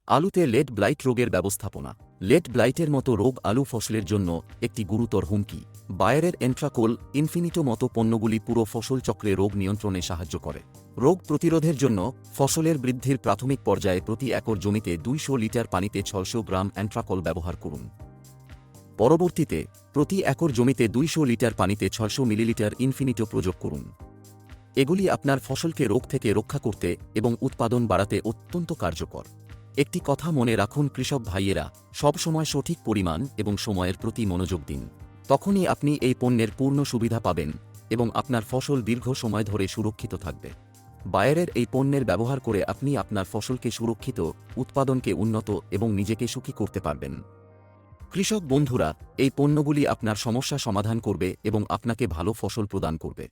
আলুতে late blight রোগের ব্যবস্থাপনা। লেট ব্লাইটের মতো রোগ আলু ফসলের জন্য একটি গুরুতর হুমকি। বায়ারের এন্ট্রাকোল ইনফিনিটো মতো পণ্যগুলি পুরো ফসল চক্রে রোগ নিয়ন্ত্রণে সাহায্য করে। রোগ প্রতিরোধের জন্য ফসলের বৃদ্ধির প্রাথমিক পর্যায়ে প্রতি একর জমিতে 200 লিটার পানিতে 600 গ্রাম অ্যান্ট্রাকোল ব্যবহার করুন। পরবর্তীতে প্রতি একর জমিতে 200 লিটার পানিতে 600 মিলিলিটার ইনফিনিটো প্রয়োগ করুন। এগুলি আপনার ফসলকে রোগ থেকে রক্ষা করতে এবং উৎপাদন বাড়াতে অত্যন্ত কার্যকর। একটি কথা মনে রাখুন কৃষক ভাইয়েরা, সবসময় সঠিক পরিমাণ এবং সময়ের প্রতি মনোযোগ দিন। তখনই আপনি এই পণ্যের পূর্ণ সুবিধা পাবেন এবং আপনার ফসল দীর্ঘ সময় ধরে সুরক্ষিত থাকবে। বায়ারের এই পণ্যের ব্যবহার করে আপনি আপনার ফসলকে সুরক্ষিত, উৎপাদনকে উন্নত এবং নিজেকে সুখী করতে পারবেন। কৃষক বন্ধুরা, এই পণ্যগুলি আপনার সমস্যা সমাধান করবে এবং আপনাকে ভালো ফসল প্রদান করবে।